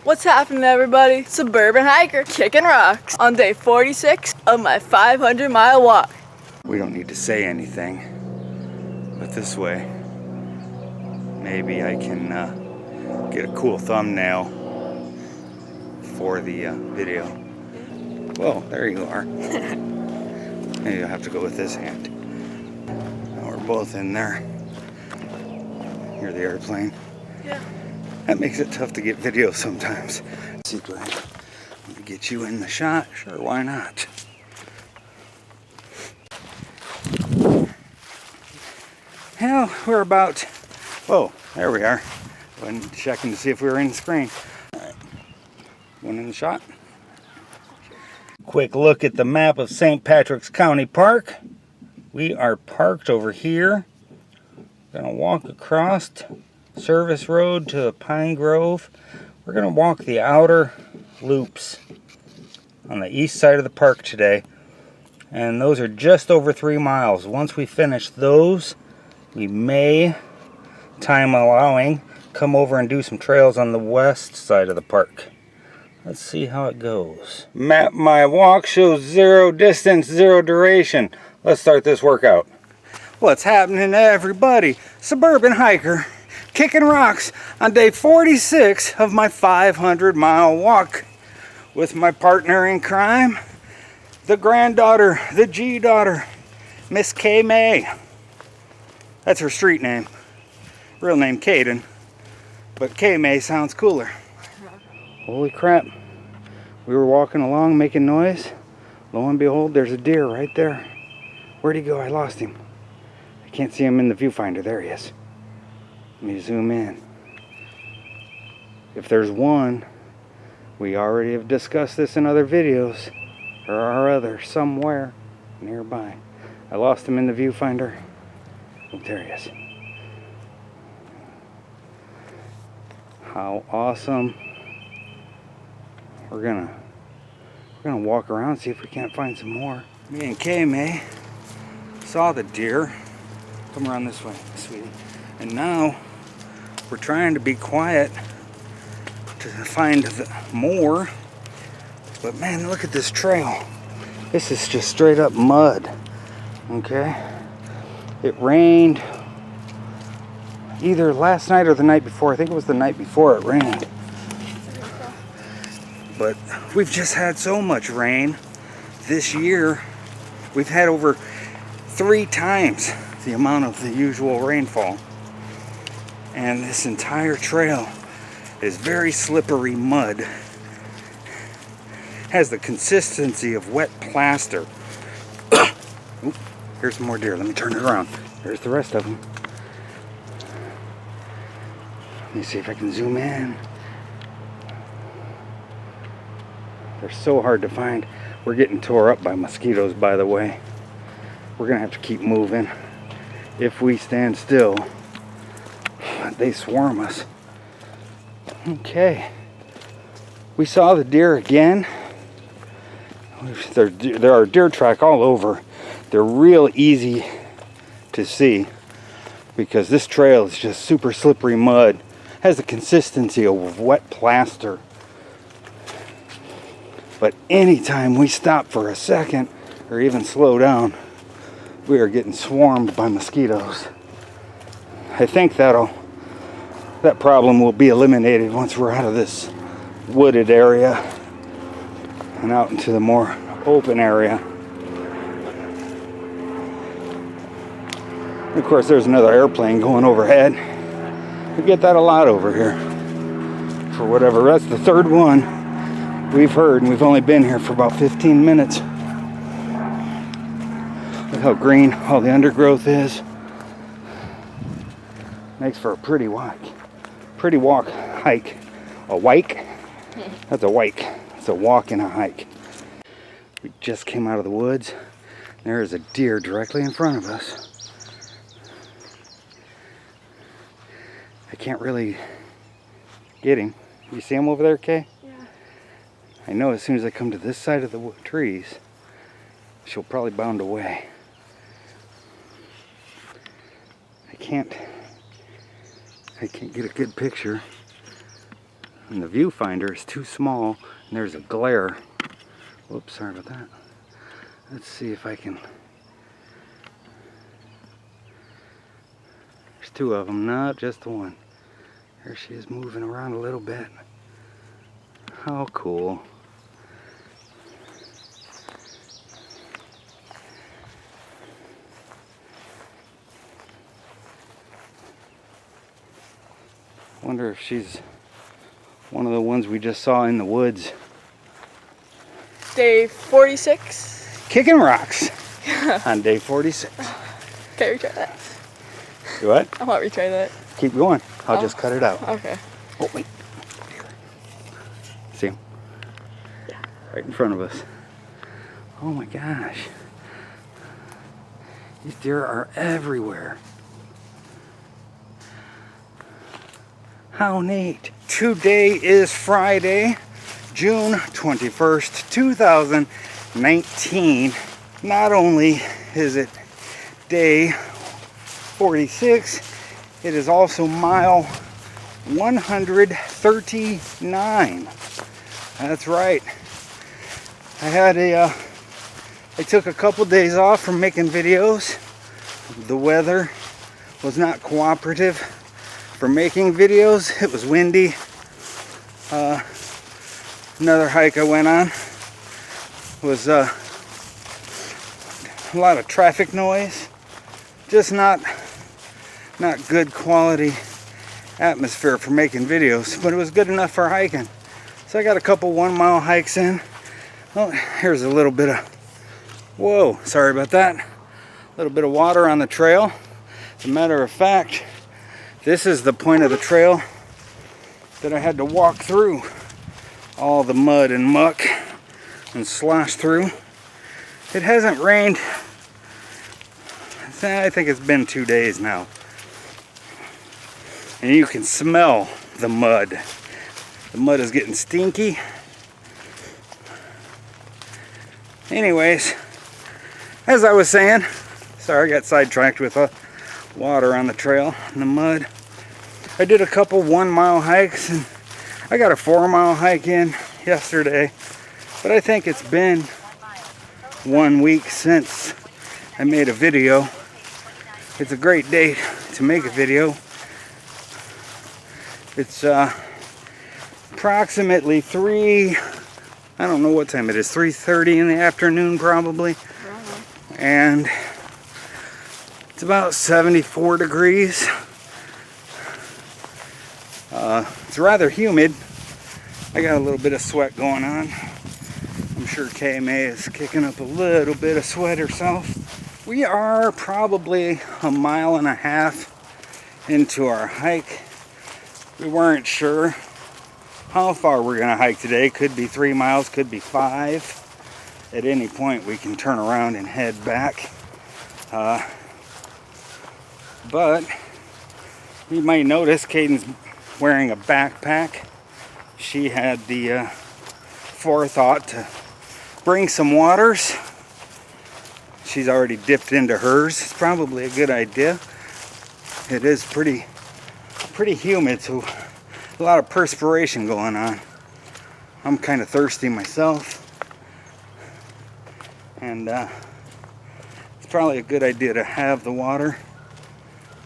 What's happening, everybody? Suburban Hiker kicking rocks on day 46 of my 500-mile walk. We don't need to say anything, but this way, maybe I can get a cool thumbnail for the video. Well, there you are. Maybe I'll have to go with this hand. Now we're both in there. Hear the airplane? Yeah. That makes it tough to get video sometimes. Let's see, do I want to get you in the shot? Sure, why not? Well, we're about, whoa, there we are. Went checking to see if we were in the screen. All right, one in the shot. Quick look at the map of St. Patrick's County Park. We are parked over here. Gonna walk across Service Road to Pine Grove. We're gonna walk the outer loops on the east side of the park today. And those are just over 3 miles. Once we finish those, we may, time allowing, come over and do some trails on the west side of the park. Let's see how it goes. Map my walk shows 0 distance, 0 duration. Let's start this workout. What's happening, everybody? Suburban Hiker kicking rocks on day 46 of my 500-mile walk with my partner in crime, the granddaughter, the G-daughter, Miss K-Mae. That's her street name. Real name Caden, but K-Mae sounds cooler. Holy crap. We were walking along making noise. Lo and behold, there's a deer right there. Where'd he go? I lost him. I can't see him in the viewfinder. There he is. Let me zoom in. If there's one, we already have discussed this in other videos. There are others somewhere nearby. I lost him in the viewfinder. Oh, there he is. How awesome. We're gonna walk around, see if we can't find some more. Me and K-Mae saw the deer. Come around this way, sweetie. And now we're trying to be quiet to find more. But man, look at this trail. This is just straight up mud. Okay? It rained either last night or the night before. I think it was the night before it rained. But we've just had so much rain this year. We've had over 3 times the amount of the usual rainfall. And this entire trail is very slippery mud. Has the consistency of wet plaster. Oop, here's some more deer. Let me turn it around. There's the rest of them. Let me see if I can zoom in. They're so hard to find. We're getting tore up by mosquitoes, by the way. We're gonna have to keep moving. If we stand still, they swarm us. Okay. We saw the deer again. There are deer track all over. They're real easy to see because this trail is just super slippery mud. Has the consistency of wet plaster. But anytime we stop for a second or even slow down, we are getting swarmed by mosquitoes. I think that problem will be eliminated once we're out of this wooded area and out into the more open area. And of course, there's another airplane going overhead. We get that a lot over here. For whatever, that's the 3rd one we've heard, and we've only been here for about 15 minutes. Look how green all the undergrowth is. Makes for a pretty walk. Hike. A wike? That's a wike. It's a walk and a hike. We just came out of the woods. There is a deer directly in front of us. I can't really get him. You see him over there, Kay? Yeah. I know as soon as I come to this side of the trees, she'll probably bound away. I can't get a good picture. And the viewfinder is too small, and there's a glare. Whoops, sorry about that. Let's see if I can. There's two of them, not just the one. There she is moving around a little bit. How cool. Wonder if she's one of the ones we just saw in the woods. Day 46. Kicking rocks on day 46. Okay, retry that. Do what? I want to retry that. Keep going. I'll just cut it out. Okay. Oh, wait. See him? Yeah. Right in front of us. Oh my gosh. These deer are everywhere. How neat. Today is Friday, June 21st, 2019. Not only is it day 46, it is also mile 139. That's right. I took a couple days off from making videos. The weather was not cooperative for making videos. It was windy. Another hike I went on was a lot of traffic noise. Just not good quality atmosphere for making videos, but it was good enough for hiking. So I got a couple 1 mile hikes in. Oh, here's a little bit of, whoa, sorry about that. A little bit of water on the trail. As a matter of fact, this is the point of the trail that I had to walk through all the mud and muck and slosh through. It hasn't rained, I think it's been 2 days now. And you can smell the mud. The mud is getting stinky. Anyways, as I was saying, sorry I got sidetracked with water on the trail and the mud. I did a couple 1 mile hikes, and I got a 4 mile hike in yesterday, but I think it's been 1 week since I made a video. It's a great day to make a video. It's approximately I don't know what time it is, 3:30 in the afternoon probably. And it's about 74 degrees. It's rather humid. I got a little bit of sweat going on. I'm sure K-Mae is kicking up a little bit of sweat herself. We are probably 1.5 miles into our hike. We weren't sure how far we're going to hike today. Could be 3 miles, could be 5. At any point we can turn around and head back. But you might notice Caden's wearing a backpack. She had the forethought to bring some waters. She's already dipped into hers. It's probably a good idea. It is pretty humid, so a lot of perspiration going on. I'm kind of thirsty myself, and it's probably a good idea to have the water.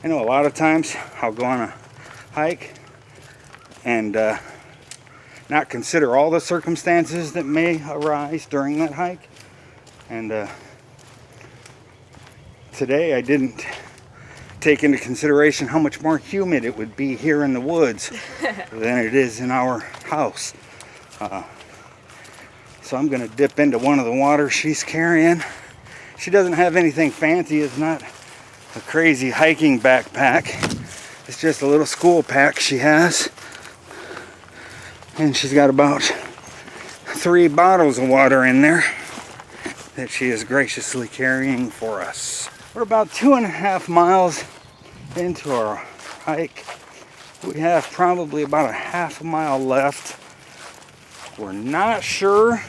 I know a lot of times I'll go on a hike and not consider all the circumstances that may arise during that hike, and today I didn't take into consideration how much more humid it would be here in the woods than it is in our house. So I'm gonna dip into one of the waters she's carrying. She doesn't have anything fancy. It's not a crazy hiking backpack. It's just a little school pack she has. And she's got about 3 bottles of water in there that she is graciously carrying for us. We're about 2.5 miles into our hike. We have probably about a 1/2 mile left. We're not sure,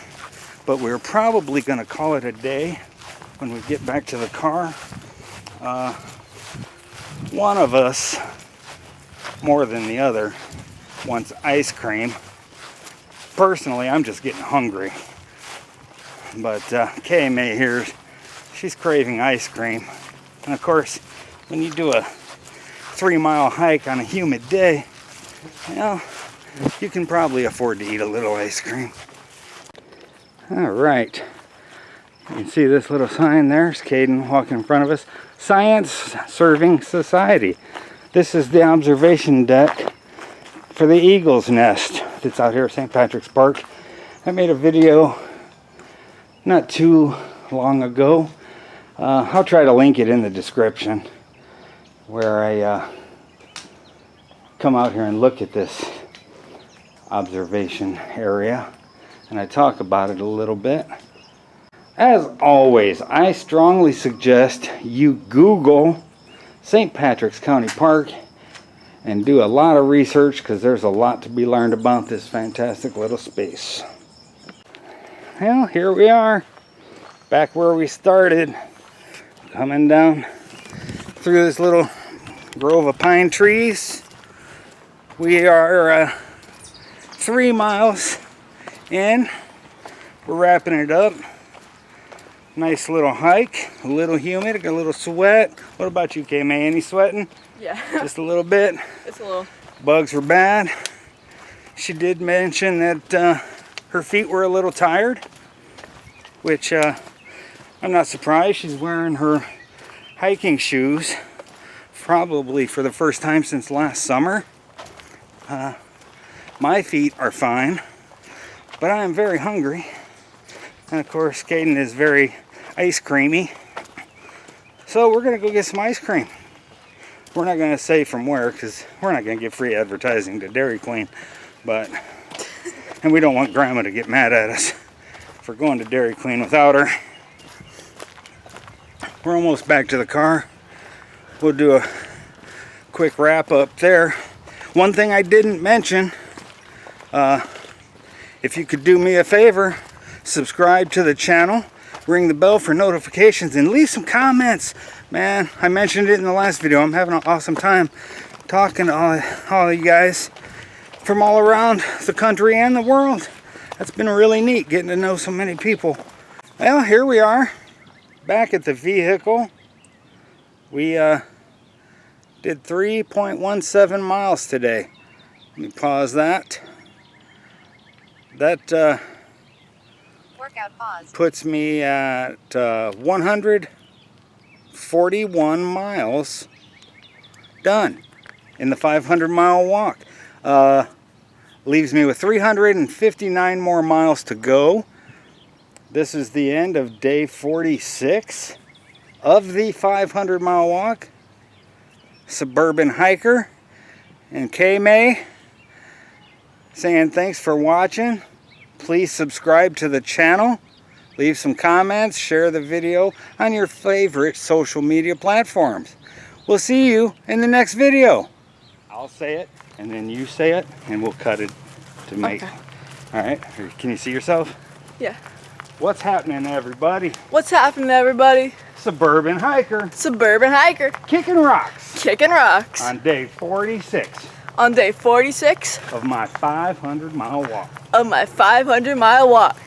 but we're probably going to call it a day when we get back to the car. One of us, more than the other, wants ice cream. Personally, I'm just getting hungry. But K-Mae here, she's craving ice cream. And of course, when you do a 3-mile hike on a humid day, well, you can probably afford to eat a little ice cream. All right. You can see this little sign there. It's Caden walking in front of us. Science Serving Society. This is the observation deck for the eagle's nest that's out here at St. Patrick's Park. I made a video not too long ago. I'll try to link it in the description where I come out here and look at this observation area, and I talk about it a little bit. As always, I strongly suggest you Google St. Patrick's County Park and do a lot of research, because there's a lot to be learned about this fantastic little space. Well, here we are, back where we started, coming down through this little grove of pine trees. We are 3 miles in. We're wrapping it up. Nice little hike, a little humid, a little sweat. What about you, K-Mae? Any sweating? Yeah. Just a little bit? It's a little. Bugs were bad. She did mention that her feet were a little tired, which I'm not surprised. She's wearing her hiking shoes probably for the first time since last summer. My feet are fine, but I am very hungry. And of course, Caden is very ice creamy. So we're going to go get some ice cream. We're not going to say from where, because we're not going to give free advertising to Dairy Queen. And we don't want Grandma to get mad at us for going to Dairy Queen without her. We're almost back to the car. We'll do a quick wrap up there. One thing I didn't mention, if you could do me a favor, subscribe to the channel, ring the bell for notifications, and leave some comments. Man, I mentioned it in the last video. I'm having an awesome time talking to all of you guys from all around the country and the world. That's been really neat, getting to know so many people. Well, here we are, back at the vehicle. We did 3.17 miles today. Let me pause that. That workout pause. Puts me at 141 miles done in the 500-mile walk. Leaves me with 359 more miles to go. This is the end of day 46 of the 500-mile walk. Suburban Hiker and K-Mae saying thanks for watching. Please subscribe to the channel, leave some comments, share the video on your favorite social media platforms. We'll see you in the next video. I'll say it, and then you say it, and we'll cut it to make. Okay. All right, can you see yourself? Yeah. What's happening, everybody? What's happening, everybody? Suburban Hiker. Suburban Hiker. Kicking rocks. Kicking rocks. On day 46. On day 46 of my 500-mile walk. of my 500-mile walk.